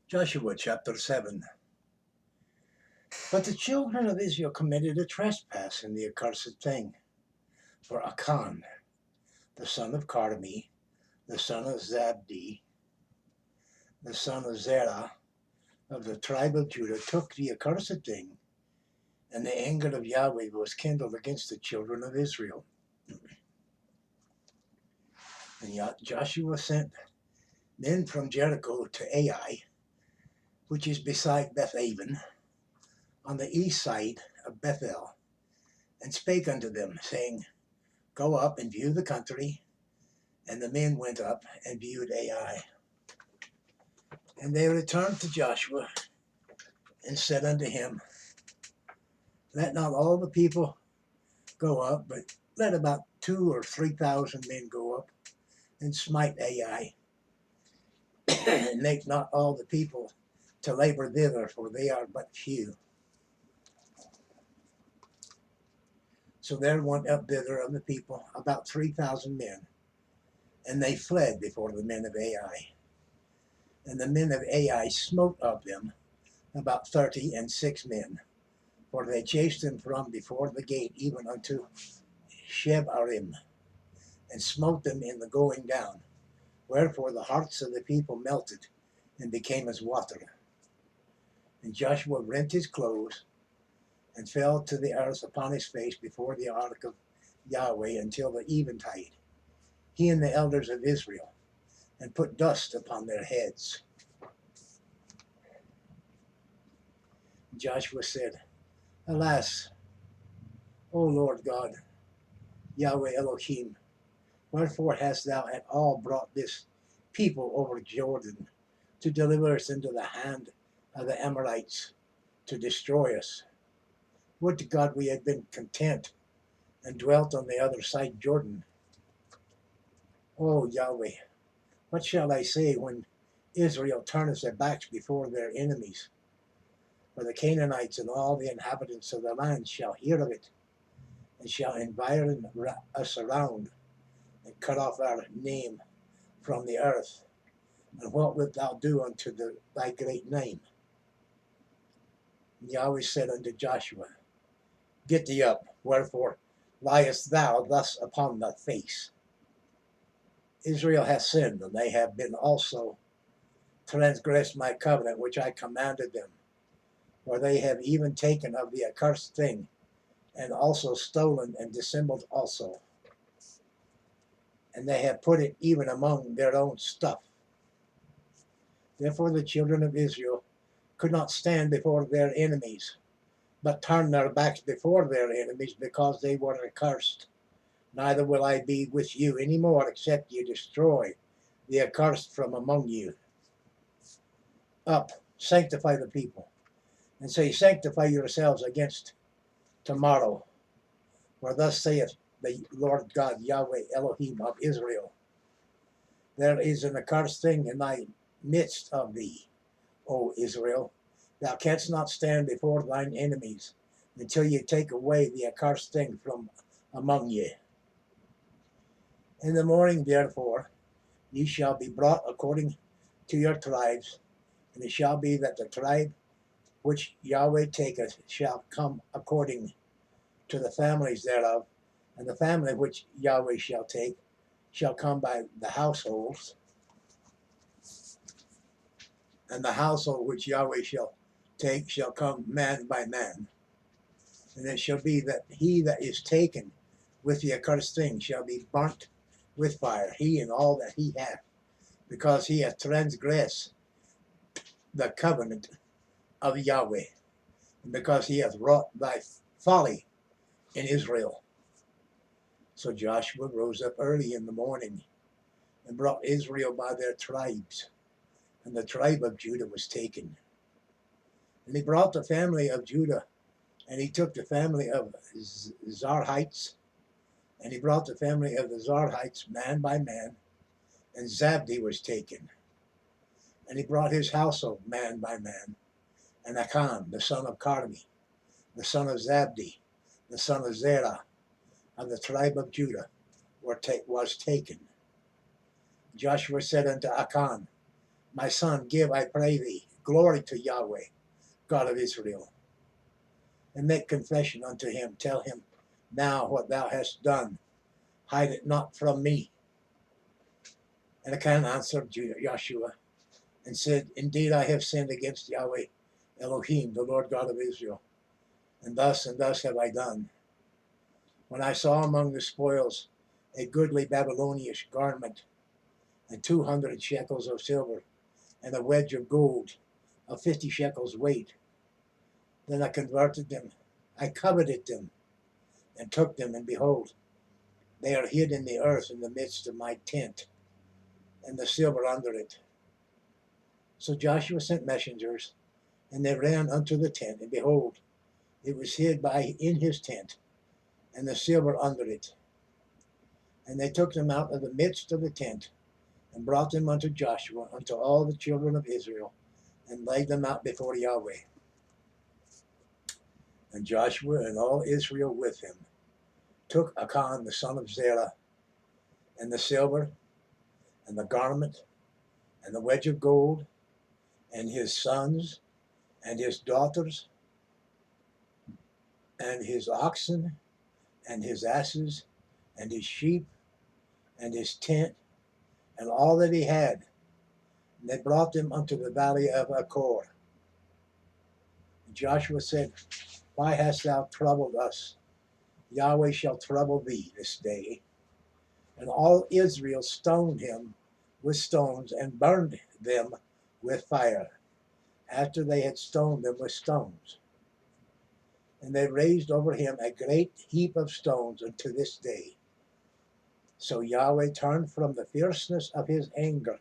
Joshua chapter 7. But the children of Israel committed a trespass in the accursed thing. For Achan, the son of Carmi, the son of Zabdi, the son of Zerah, of the tribe of Judah, took the accursed thing, and the anger of Yahweh was kindled against the children of Israel. And Joshua sent men from Jericho to Ai, which is beside Bethaven, on the east side of Bethel, and spake unto them, saying, Go up and view the country. And the men went up and viewed Ai. And they returned to Joshua and said unto him, Let not all the people go up, but let about 2,000 or 3,000 men go up and smite Ai. And make not all the people to labor thither, for they are but few. So there went up thither of the people about 3,000 men, and they fled before the men of Ai. And the men of Ai smote of them about 36 men, for they chased them from before the gate even unto Shebarim, and smote them in the going down. Wherefore the hearts of the people melted, and became as water. And Joshua rent his clothes, and fell to the earth upon his face before the ark of Yahweh until the eventide, he and the elders of Israel, and put dust upon their heads. Joshua said, Alas, O Lord God, Yahweh Elohim, wherefore hast thou at all brought this people over Jordan to deliver us into the hand of the Amorites to destroy us? Would to God we had been content and dwelt on the other side Jordan. O Yahweh, what shall I say when Israel turneth their backs before their enemies? For the Canaanites and all the inhabitants of the land shall hear of it, and shall environ us around, and cut off our name from the earth. And what wilt thou do unto thy great name? And Yahweh said unto Joshua, Get thee up, wherefore liest thou thus upon thy face? Israel hath sinned, and they have been also transgressed my covenant which I commanded them. For they have even taken of the accursed thing, and also stolen and dissembled also. And they have put it even among their own stuff. Therefore the children of Israel could not stand before their enemies, but turned their backs before their enemies, because they were accursed. Neither will I be with you any more, except ye destroy the accursed from among you. Up, sanctify the people, and say, Sanctify yourselves against tomorrow. For thus saith the Lord God, Yahweh Elohim of Israel, There is an accursed thing in thy midst of thee, O Israel. Thou canst not stand before thine enemies until ye take away the accursed thing from among ye. In the morning, therefore, ye shall be brought according to your tribes, and it shall be that the tribe which Yahweh taketh shall come according to the families thereof, and the family which Yahweh shall take shall come by the households, and the household which Yahweh shall take shall come man by man. And it shall be that he that is taken with the accursed thing shall be burnt with fire, he and all that he hath, because he hath transgressed the covenant of Yahweh, and because he hath wrought thy folly in Israel. So Joshua rose up early in the morning, and brought Israel by their tribes, and the tribe of Judah was taken. And he brought the family of Judah, and he took the family of Zarhites, and he brought the family of the Zarhites man by man, and Zabdi was taken. And he brought his household man by man, and Achan, the son of Carmi, the son of Zabdi, the son of Zerah, of the tribe of Judah, was taken. Joshua said unto Achan, My son, give, I pray thee, glory to Yahweh, God of Israel, and make confession unto him. Tell him now what thou hast done. Hide it not from me. And Achan answered Joshua and said, Indeed, I have sinned against Yahweh, Elohim, the Lord God of Israel, and thus have I done. When I saw among the spoils a goodly Babylonish garment, and 200 shekels of silver, and a wedge of gold of 50 shekels weight, then I converted them. I coveted them, and took them, and behold, they are hid in the earth in the midst of my tent, and the silver under it. So Joshua sent messengers, and they ran unto the tent, and behold, it was hid in his tent, and the silver under it. And they took them out of the midst of the tent, and brought them unto Joshua, unto all the children of Israel, and laid them out before Yahweh. And Joshua and all Israel with him took Achan the son of Zerah, and the silver, and the garment, and the wedge of gold, and his sons, and his daughters, and his oxen, and his asses, and his sheep, and his tent, and all that he had. And they brought them unto the valley of Achor. And Joshua said, Why hast thou troubled us? Yahweh shall trouble thee this day. And all Israel stoned him with stones, and burned them with fire, after they had stoned them with stones. And they raised over him a great heap of stones unto this day. So Yahweh turned from the fierceness of his anger,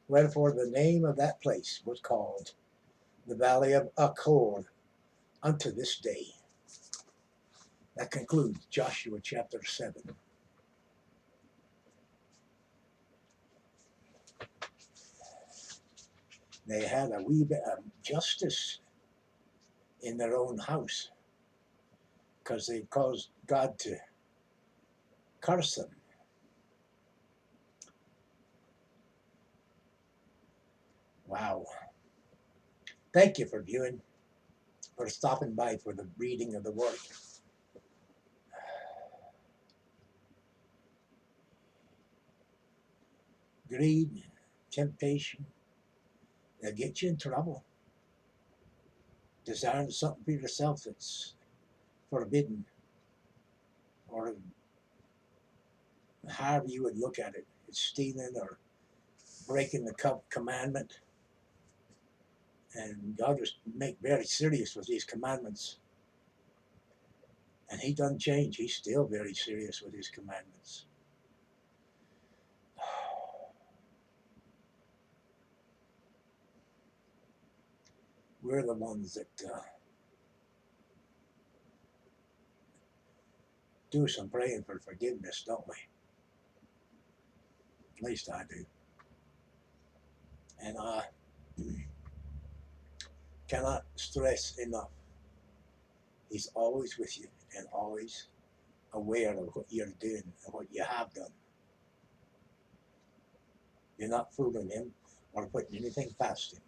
wherefore the name of that place was called the Valley of Achor unto this day. That concludes Joshua chapter 7. They had a wee bit of justice in their own house, because they caused God to curse them. Wow. Thank you for viewing, for stopping by for the reading of the Word. Greed, temptation, they'll get you in trouble. Desiring something for yourself that's forbidden, or however you would look at it. It's stealing or breaking the commandment. And God was very serious with these commandments. And he doesn't change. He's still very serious with his commandments. We're the ones that do some praying for forgiveness, don't we? At least I do. And I cannot stress enough. He's always with you and always aware of what you're doing and what you have done. You're not fooling him or putting anything past him.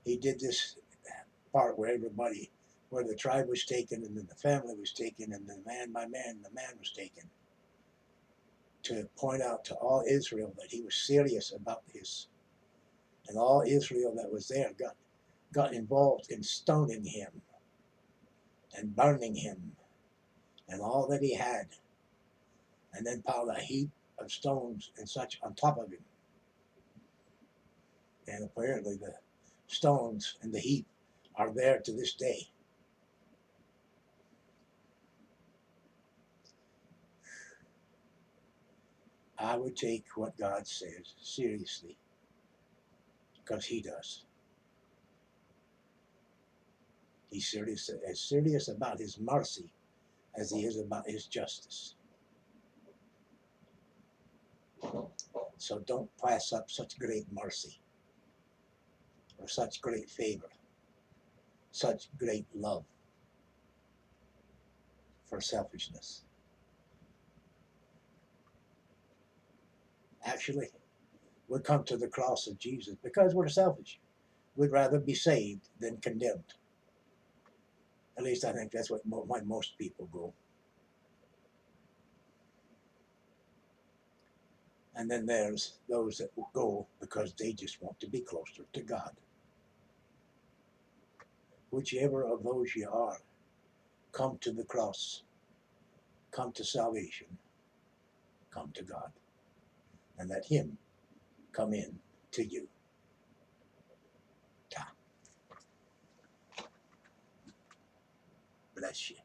He did this part where the tribe was taken, and then the family was taken, and then man by man, the man was taken, to point out to all Israel that he was serious about this. And all Israel that was there got involved in stoning him and burning him and all that he had, and then piled a heap of stones and such on top of him. And apparently the stones and the heap are there to this day. I would take what God says seriously, because he does. He's as serious about his mercy as he is about his justice. So don't pass up such great mercy, or such great favor, such great love for selfishness. Actually, we come to the cross of Jesus because we're selfish. would rather be saved than condemned. At least I think that's why most people go. And then there's those that will go because they just want to be closer to God. Whichever of those you are, come to the cross, come to salvation, come to God, and let Him come in to you. Ta. Bless you.